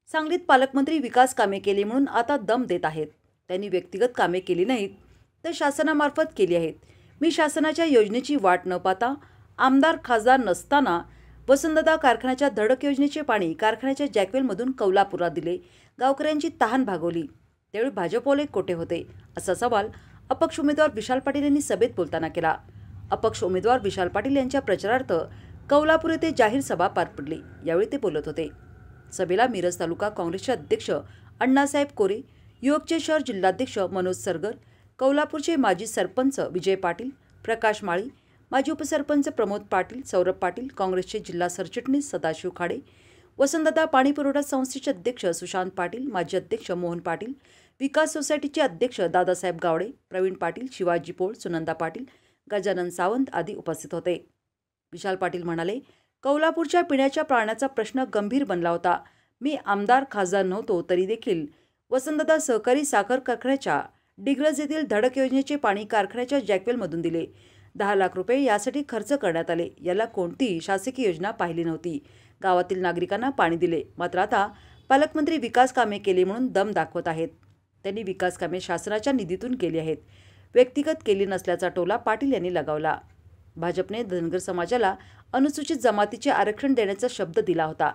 सांगलीत पालकमंत्री विकास कामे केली म्हणून आता दम देत आहेत। त्यांनी व्यक्तिगत कामे केली नाहीत तर शासनामार्फत केली आहेत। मी शासनाच्या योजनेची वाट न पाहता आमदार खासदार नसताना वसंतदादा कारखान्याच्या धडक योजनेचे पाणी कारखान्याच्या जॅकवेलमधून कौलापूरला दिले, गावकऱ्यांची तहान भागवली। त्यावेळी भाजपवाले कोठे होते, असा सवाल अपक्ष उमेदवार विशाल पाटील यांनी सभेत बोलताना केला। अपक्ष उमेदवार विशाल पाटील यांच्या प्रचारार्थ कौलापूर येथे जाहीर सभा पार पडली। यावेळी ते बोलत होते। सभेला मिरज तालुका काँग्रेसचे अध्यक्ष अण्णासाहेब कोरे, युवकचे शहर जिल्हाध्यक्ष मनोज सरगर, कौलापूरचे माजी सरपंच विजय पाटील, प्रकाश माळी, माजी उपसरपंच प्रमोद पाटील, सौरभ पाटील, काँग्रेसचे जिल्हा सरचिटणीस सदाशिव खाडे, वसंतदादा पाणी पुरवठा संस्थेचे अध्यक्ष सुशांत पाटील, माजी अध्यक्ष मोहन पाटील, विकास सोसायटीचे अध्यक्ष दादासाहेब गावडे, प्रवीण पाटील, शिवाजी पोळ, सुनंदा पाटील, गजानन सावंत आदी उपस्थित होते। विशाल पाटील म्हणाले, कौलापूरच्या पिण्याच्या पाण्याचा प्रश्न गंभीर बनला होता। मी आमदार खासदार नव्हतो तरी देखील वसंतदादा सहकारी साखर कारखान्याच्या डिग्रज येथील धडक योजनेचे पाणी कारखान्याच्या जॅकवेलमधून दिले। 10 लाख रुपये यासाठी खर्च करण्यात आले। याला कोणतीही शासकीय योजना पाहिली नव्हती। गावातील नागरिकांना पाणी दिले। मात्र आता पालकमंत्री विकास कामे केली म्हणून दम दाखवत आहेत। त्यांनी विकास कामे शासनाच्या निधीतून केली आहेत, व्यक्तिगत केली नसल्याचा टोला पाटील यांनी लगावला। भाजपने धनगर समाजाला अनुसूचित जमातीचे आरक्षण देण्याचा शब्द दिला होता,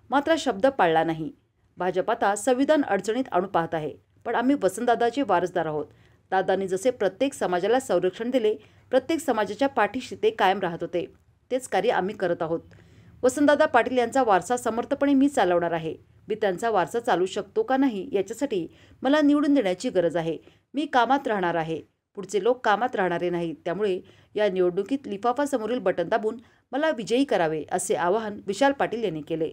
मात्र शब्द पाळला नाही। भाजप आता संविधान अडचणीत आणू पाहत आहे, पण आम्ही वसंतदादाचे वारसदार आहोत। दादांनी जसे प्रत्येक समाजाला संरक्षण दिले, प्रत्येक समाजाच्या पाठीशी ते कायम राहत होते, तेच कार्य आम्ही करत आहोत। वसंतदादा पाटील यांचा वारसा समर्थपणे मी चालवणार आहे। मी त्यांचा वारसा चालू शकतो का नाही याच्यासाठी मला निवडून देण्याची गरज आहे। मी कामात राहणार आहे, पुढचे लोक कामात राहणारे नाहीत। त्यामुळे या निवडणुकीत लिफाफा समोरील बटन दाबून मला विजयी करावे, असे आवाहन विशाल पाटील यांनी केले।